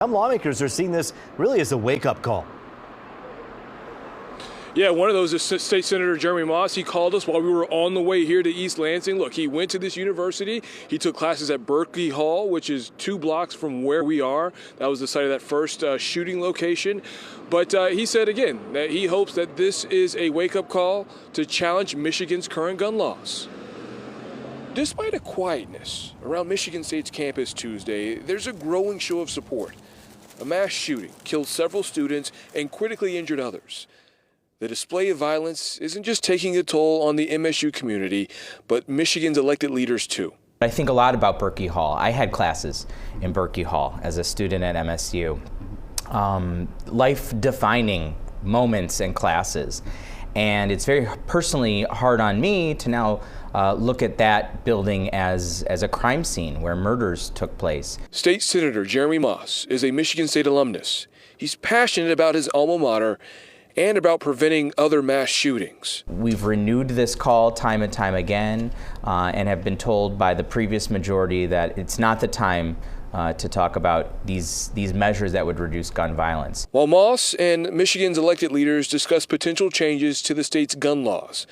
Some lawmakers are seeing this really as a wake-up call. Yeah, one of those is State Senator Jeremy Moss. He called us while we were on the way here to East Lansing. Look, he went to this university. He took classes at Berkeley Hall, which is 2 blocks from where we are. That was the site of that first shooting location. But he said again that he hopes that this is a wake-up call to challenge Michigan's current gun laws. Despite a quietness around Michigan State's campus Tuesday, there's a growing show of support. A mass shooting killed several students and critically injured others. The display of violence isn't just taking a toll on the MSU community, but Michigan's elected leaders too. I think a lot about Berkeley Hall. I had classes in Berkeley Hall as a student at MSU. Life-defining moments and classes. And it's very personally hard on me to now look at that building as a crime scene where murders took place. State Senator Jeremy Moss is a Michigan State alumnus. He's passionate about his alma mater and about preventing other mass shootings. We've renewed this call time and time again and have been told by the previous majority that it's not the time to talk about these measures that would reduce gun violence. While Moss and Michigan's elected leaders discuss potential changes to the state's gun laws,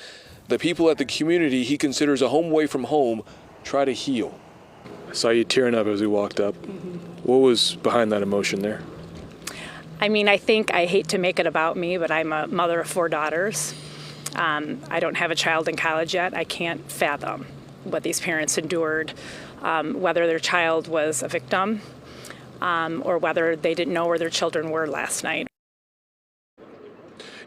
the people at the community he considers a home away from home try to heal. I saw you tearing up as we walked up. What was behind that emotion there? I mean, I hate to make it about me, but I'm a mother of 4 daughters. I don't have a child in college yet. I can't fathom what these parents endured, whether their child was a victim or whether they didn't know where their children were last night.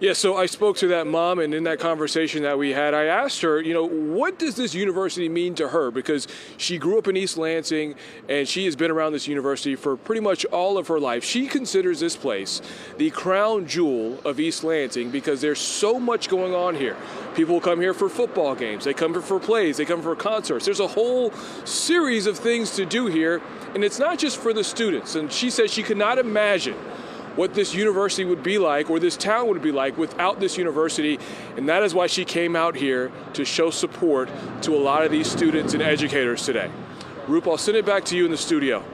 Yeah, so I spoke to that mom, and in that conversation that we had, I asked her, what does this university mean to her? Because she grew up in East Lansing, and she has been around this university for pretty much all of her life. She considers this place the crown jewel of East Lansing because there's so much going on here. People come here for football games. They come here for plays. They come for concerts. There's a whole series of things to do here, and it's not just for the students. And she says she could not imagine what this university would be like or this town would be like without this university, and that is why she came out here to show support to a lot of these students and educators today. Roop, I'll send it back to you in the studio.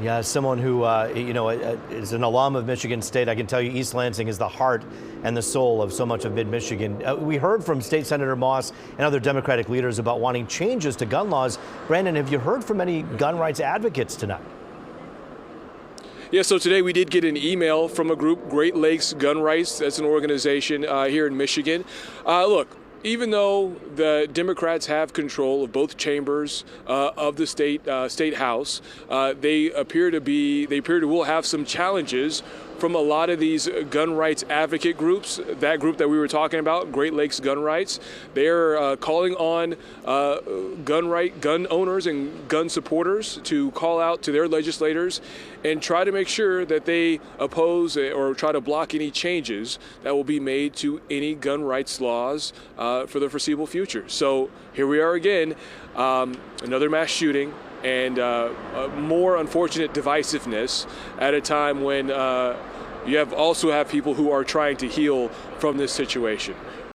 Yeah, as someone who is an alum of Michigan State, I can tell you East Lansing is the heart and the soul of so much of mid-Michigan. We heard from State Senator Moss and other Democratic leaders about wanting changes to gun laws. Brandon, have you heard from any gun rights advocates tonight? Yeah, so today we did get an email from a group, Great Lakes Gun Rights. That's an organization here in Michigan. Look, even though the Democrats have control of both chambers of the state house, they appear to will have some challenges from a lot of these gun rights advocate groups. That group that we were talking about, Great Lakes Gun Rights, they're calling on gun owners and gun supporters to call out to their legislators and try to make sure that they oppose or try to block any changes that will be made to any gun rights laws for the foreseeable future. So here we are again, another mass shooting and more unfortunate divisiveness at a time when you also have people who are trying to heal from this situation.